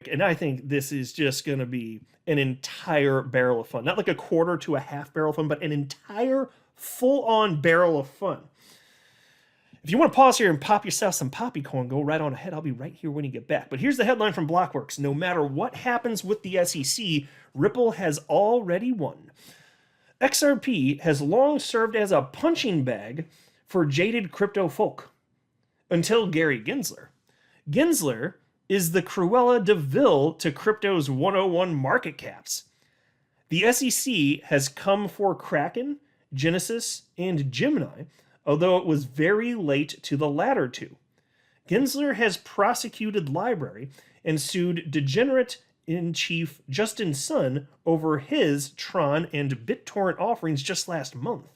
And I think this is just going to be an entire barrel of fun. Not like a quarter to a half barrel of fun, but an entire full-on barrel of fun. If you want to pause here and pop yourself some poppycorn, go right on ahead. I'll be right here when you get back. But here's the headline from Blockworks. No matter what happens with the SEC, Ripple has already won. XRP has long served as a punching bag for jaded crypto folk. Until Gary Gensler. Gensler is the Cruella de Vil to crypto's 101 market caps. The SEC has come for Kraken, Genesis, and Gemini, although it was very late to the latter two. Gensler has prosecuted Library and sued Degenerate-in-Chief Justin Sun over his Tron and BitTorrent offerings just last month.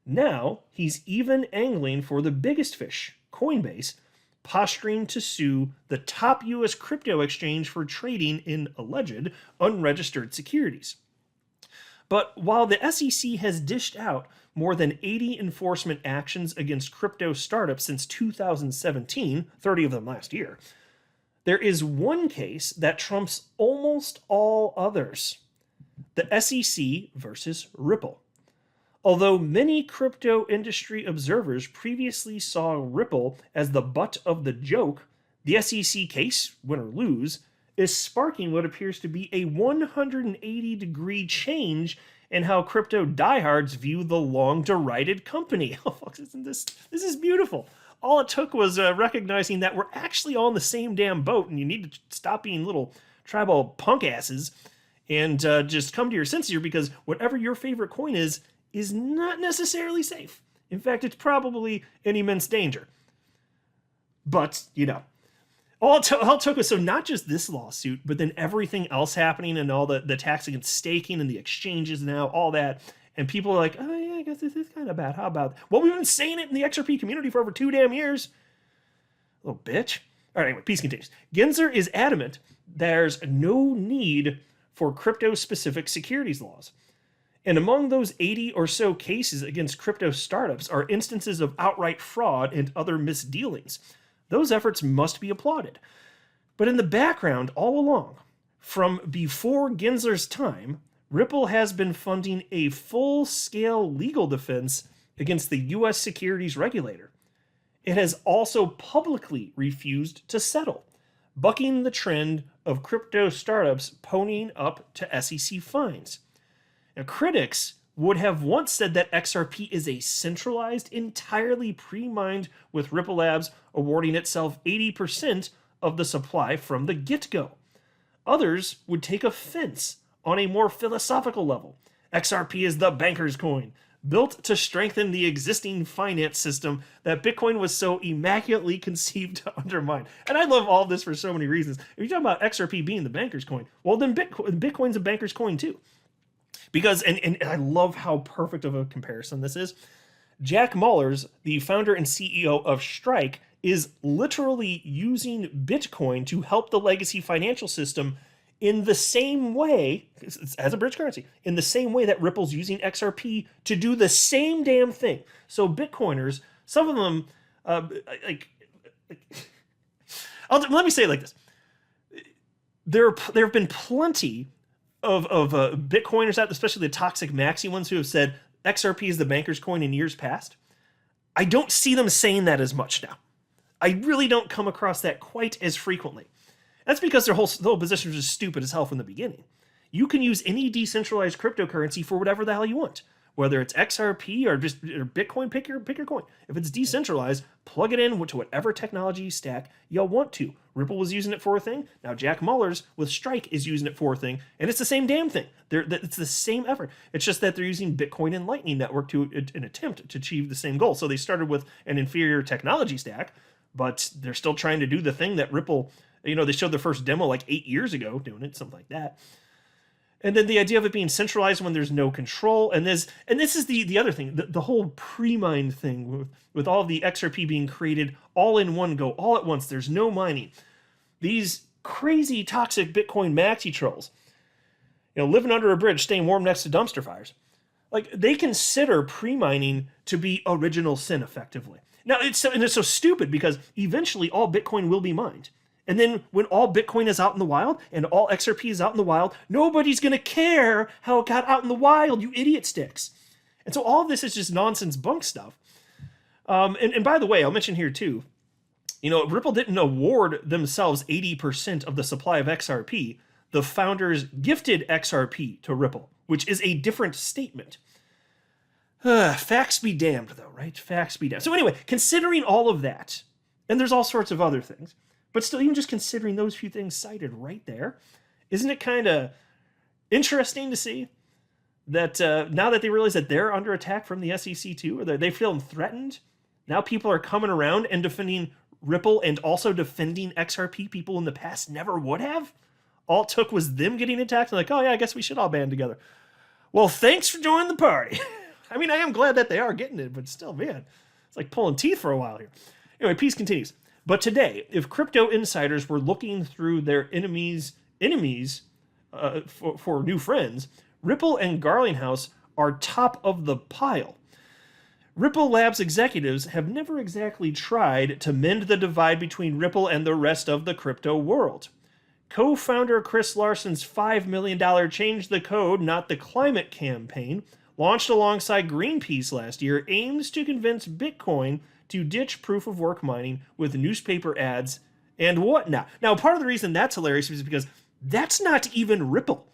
Now, he's even angling for the biggest fish, Coinbase, posturing to sue the top U.S. crypto exchange for trading in alleged unregistered securities. But while the SEC has dished out more than 80 enforcement actions against crypto startups since 2017, 30 of them last year, there is one case that trumps almost all others: the SEC versus Ripple. Although many crypto industry observers previously saw Ripple as the butt of the joke, the SEC case, win or lose, is sparking what appears to be a 180-degree change in how crypto diehards view the long-derided company. Oh, fuck, isn't this is beautiful. All it took was recognizing that we're actually all in the same damn boat, and you need to stop being little tribal punk asses and just come to your senses here, because whatever your favorite coin is not necessarily safe. In fact, it's probably in immense danger. But, all it took was, so not just this lawsuit, but then everything else happening and all the attacks against staking and the exchanges now, all that. And people are like, oh yeah, I guess this is kind of bad. How about, well, we've been saying it in the XRP community for over 2 damn years. Little bitch. All right, anyway, peace continues. Gensler is adamant there's no need for crypto-specific securities laws. And among those 80 or so cases against crypto startups are instances of outright fraud and other misdealings. Those efforts must be applauded. But in the background, all along, from before Gensler's time, Ripple has been funding a full-scale legal defense against the U.S. securities regulator. It has also publicly refused to settle, bucking the trend of crypto startups ponying up to SEC fines. Now, critics would have once said that XRP is a centralized, entirely pre-mined, with Ripple Labs awarding itself 80% of the supply from the get-go. Others would take offense on a more philosophical level. XRP is the banker's coin, built to strengthen the existing finance system that Bitcoin was so immaculately conceived to undermine. And I love all this for so many reasons. If you talk about XRP being the banker's coin, well, then Bitcoin's a banker's coin too. Because, and I love how perfect of a comparison this is. Jack Mallers, the founder and CEO of Strike, is literally using Bitcoin to help the legacy financial system in the same way, as a bridge currency, in the same way that Ripple's using XRP to do the same damn thing. So Bitcoiners, some of them, let me say it like this. There have been plenty of Bitcoiners out, especially the toxic maxi ones, who have said XRP is the banker's coin in years past. I don't see them saying that as much now. I really don't come across that quite as frequently. That's because their whole position was just stupid as hell from the beginning. You can use any decentralized cryptocurrency for whatever the hell you want. Whether it's XRP or just Bitcoin, pick your coin. If it's decentralized, plug it in to whatever technology stack you want to. Ripple was using it for a thing. Now Jack Mallers with Strike is using it for a thing. And it's the same damn thing. It's the same effort. It's just that they're using Bitcoin and Lightning Network to an attempt to achieve the same goal. So they started with an inferior technology stack, but they're still trying to do the thing that Ripple, they showed their first demo like 8 years ago doing it, something like that. And then the idea of it being centralized when there's no control. And this is the other thing, the whole pre-mine thing with all the XRP being created all in one go, all at once. There's no mining. These crazy toxic Bitcoin maxi trolls, living under a bridge, staying warm next to dumpster fires. Like, they consider pre-mining to be original sin, effectively. Now, it's so stupid because eventually all Bitcoin will be mined. And then when all Bitcoin is out in the wild and all XRP is out in the wild, nobody's going to care how it got out in the wild, you idiot sticks. And so all of this is just nonsense bunk stuff. And by the way, I'll mention here too, Ripple didn't award themselves 80% of the supply of XRP. The founders gifted XRP to Ripple, which is a different statement. Facts be damned, though, right? Facts be damned. So anyway, considering all of that, and there's all sorts of other things, but still, even just considering those few things cited right there, isn't it kind of interesting to see that now that they realize that they're under attack from the SEC too, or they feel threatened, now people are coming around and defending Ripple and also defending XRP people in the past never would have? All it took was them getting attacked and like, oh yeah, I guess we should all band together. Well, thanks for joining the party. I mean, I am glad that they are getting it, but still, man, it's like pulling teeth for a while here. Anyway, peace continues. But today, if crypto insiders were looking through their enemies for new friends, Ripple and Garlinghouse are top of the pile. Ripple Labs executives have never exactly tried to mend the divide between Ripple and the rest of the crypto world. Co-founder Chris Larson's $5 million Change the Code, Not the Climate campaign, launched alongside Greenpeace last year, aims to convince Bitcoin to ditch proof-of-work mining with newspaper ads and whatnot. Now, part of the reason that's hilarious is because that's not even Ripple.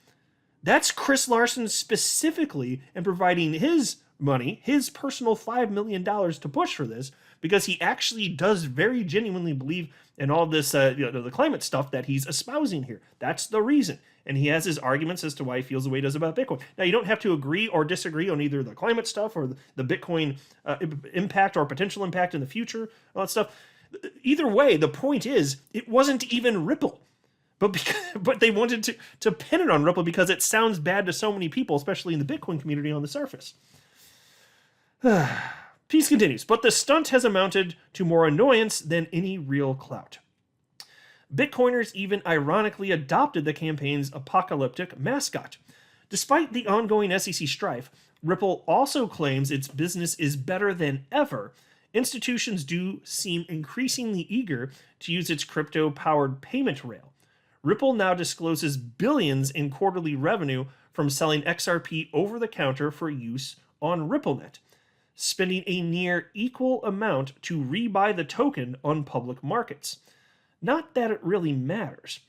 That's Chris Larson specifically and providing his money, his personal $5 million to push for this, because he actually does very genuinely believe in all this, the climate stuff that he's espousing here. That's the reason. And he has his arguments as to why he feels the way he does about Bitcoin. Now, you don't have to agree or disagree on either the climate stuff or the Bitcoin impact or potential impact in the future, all that stuff. Either way, the point is, it wasn't even Ripple. But they wanted to pin it on Ripple because it sounds bad to so many people, especially in the Bitcoin community on the surface. Peace continues, but the stunt has amounted to more annoyance than any real clout. Bitcoiners even ironically adopted the campaign's apocalyptic mascot. Despite the ongoing SEC strife, Ripple also claims its business is better than ever. Institutions do seem increasingly eager to use its crypto-powered payment rail. Ripple now discloses billions in quarterly revenue from selling XRP over the counter for use on RippleNet, spending a near equal amount to rebuy the token on public markets. Not that it really matters.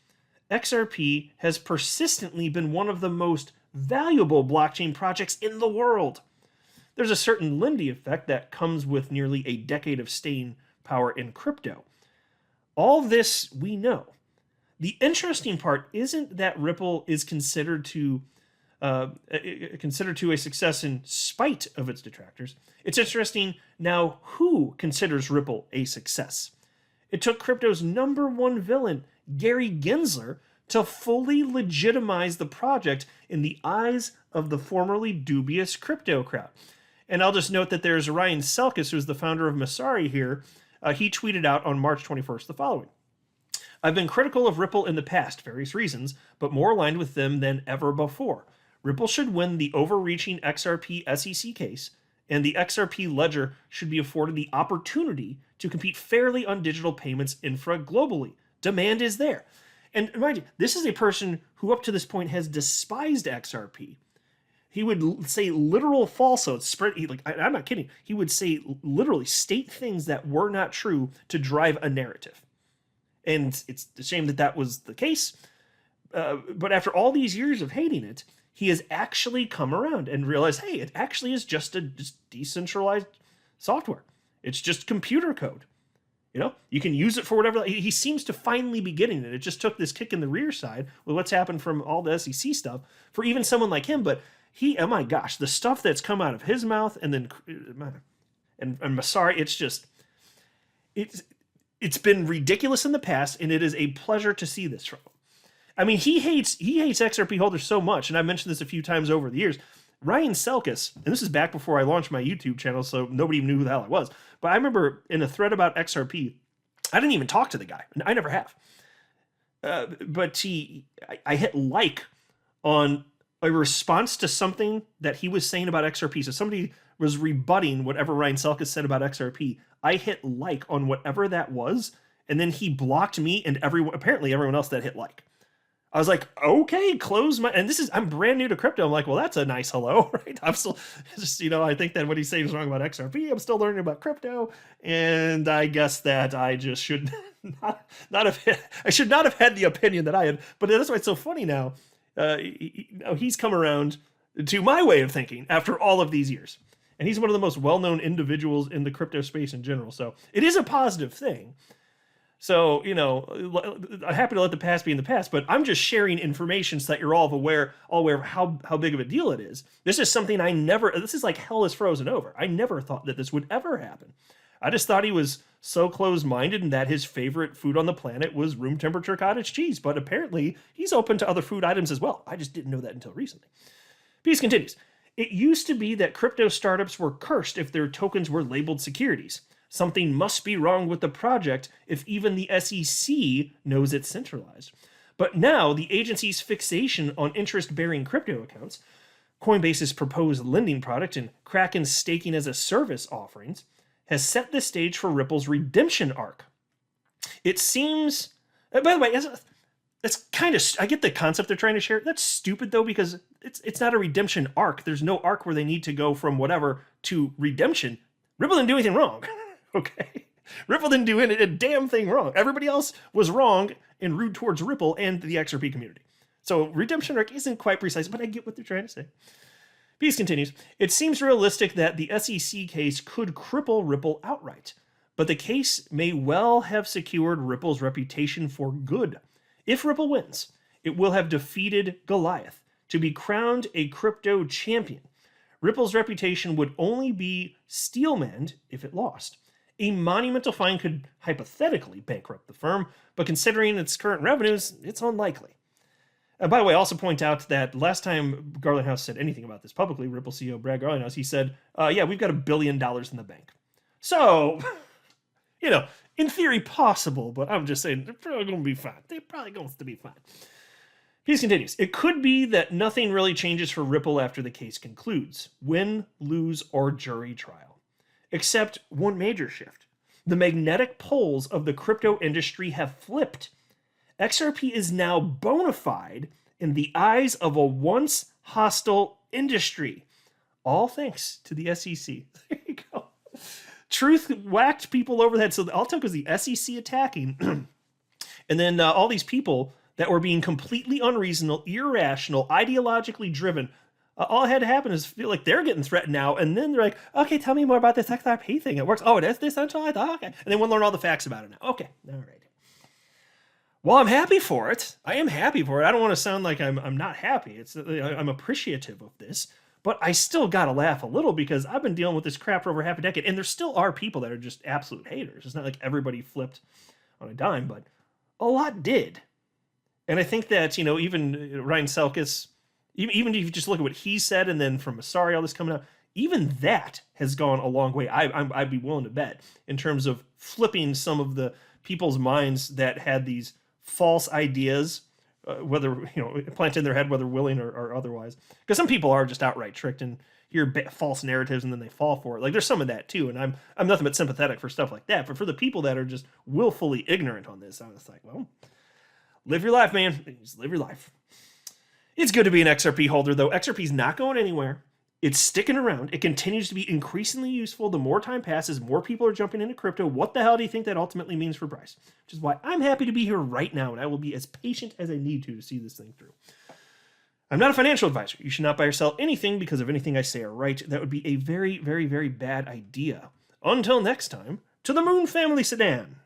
XRP has persistently been one of the most valuable blockchain projects in the world. There's a certain Lindy effect that comes with nearly a decade of staying power in crypto. All this we know. The interesting part isn't that Ripple is considered to a success in spite of its detractors. It's interesting now who considers Ripple a success. It took crypto's #1 villain, Gary Gensler, to fully legitimize the project in the eyes of the formerly dubious crypto crowd. And I'll just note that there's Ryan Selkis, who's the founder of Masari here. He tweeted out on March 21st the following. I've been critical of Ripple in the past, various reasons, but more aligned with them than ever before. Ripple should win the overreaching XRP SEC case, and the XRP ledger should be afforded the opportunity to compete fairly on digital payments infra globally. Demand is there. And mind you, this is a person who up to this point has despised XRP. He would say literal falsehoods, I'm not kidding. He would say literally state things that were not true to drive a narrative. And it's a shame that that was the case. But after all these years of hating it, he has actually come around and realized, hey, it actually is just decentralized software. It's just computer code. You can use it for whatever. He seems to finally be getting it. It just took this kick in the rear side with what's happened from all the SEC stuff for even someone like him. But oh my gosh, the stuff that's come out of his mouth and then and Masari, it's been ridiculous in the past, and it is a pleasure to see this from him. I mean, he hates XRP holders so much, and I've mentioned this a few times over the years. Ryan Selkis, and this is back before I launched my YouTube channel, so nobody even knew who the hell I was. But I remember in a thread about XRP, I didn't even talk to the guy. I never have. But I hit like on a response to something that he was saying about XRP. So somebody was rebutting whatever Ryan Selkis said about XRP. I hit like on whatever that was, And then he blocked me and apparently everyone else that hit like. I was like, okay, close my, and I'm brand new to crypto. I'm like, well, that's a nice hello, right? I'm still just, I think that what he's saying is wrong about XRP. I'm still learning about crypto. And I guess that I just should I should not have had the opinion that I had, but that's why it's so funny now. He's come around to my way of thinking after all of these years. And he's one of the most well-known individuals in the crypto space in general. So it is a positive thing. So, I'm happy to let the past be in the past, but I'm just sharing information so that you're all aware of how big of a deal it is. This is something this is like hell is frozen over. I never thought that this would ever happen. I just thought he was so closed-minded and that his favorite food on the planet was room temperature cottage cheese, but apparently he's open to other food items as well. I just didn't know that until recently. Piece continues. It used to be that crypto startups were cursed if their tokens were labeled securities. Something must be wrong with the project if even the SEC knows it's centralized. But now, the agency's fixation on interest-bearing crypto accounts, Coinbase's proposed lending product, and Kraken's staking as a service offerings has set the stage for Ripple's redemption arc. It seems... By the way, that's kind of... I get the concept they're trying to share. That's stupid, though, because it's not a redemption arc. There's no arc where they need to go from whatever to redemption. Ripple didn't do anything wrong. Okay, Ripple didn't do a damn thing wrong. Everybody else was wrong and rude towards Ripple and the XRP community. So redemption arc isn't quite precise, but I get what they're trying to say. Piece continues. It seems realistic that the SEC case could cripple Ripple outright, but the case may well have secured Ripple's reputation for good. If Ripple wins, it will have defeated Goliath to be crowned a crypto champion. Ripple's reputation would only be steelmanned if it lost. A monumental fine could hypothetically bankrupt the firm, but considering its current revenues, it's unlikely. By the way, I also point out that last time Garlinghouse said anything about this publicly, Ripple CEO Brad Garlinghouse, he said, yeah, we've got $1 billion in the bank. So, in theory possible, but I'm just saying they're probably going to be fine. They're probably going to be fine. Piece continues. It could be that nothing really changes for Ripple after the case concludes. Win, lose, or jury trial. Except one major shift. The magnetic poles of the crypto industry have flipped. XRP is now bona fide in the eyes of a once hostile industry. All thanks to the SEC. There you go. Truth whacked people over the head. So all it took was the SEC attacking. And then all these people that were being completely unreasonable, irrational, ideologically driven. All had to happen is feel like they're getting threatened now, and then they're like, okay, tell me more about this XRP thing. It works. Oh, it is decentralized? Oh, okay. And they want to learn all the facts about it now. Okay, all right. Well, I'm happy for it. I am happy for it. I don't want to sound like I'm not happy. I'm appreciative of this, but I still got to laugh a little because I've been dealing with this crap for over half a decade, and there still are people that are just absolute haters. It's not like everybody flipped on a dime, but a lot did. And I think that, even Ryan Selkis... Even if you just look at what he said, and then from Masari, all this coming out, even that has gone a long way. I'd be willing to bet in terms of flipping some of the people's minds that had these false ideas, whether planted in their head, whether willing or otherwise. Because some people are just outright tricked and hear false narratives and then they fall for it. Like there's some of that too, and I'm nothing but sympathetic for stuff like that. But for the people that are just willfully ignorant on this, I'm just like, well, live your life, man. Just live your life. It's good to be an XRP holder, though. XRP is not going anywhere. It's sticking around. It continues to be increasingly useful. The more time passes, more people are jumping into crypto. What the hell do you think that ultimately means for price? Which is why I'm happy to be here right now, and I will be as patient as I need to see this thing through. I'm not a financial advisor. You should not buy or sell anything because of anything I say or write. That would be a very, very, very bad idea. Until next time, to the Moon Family Sedan.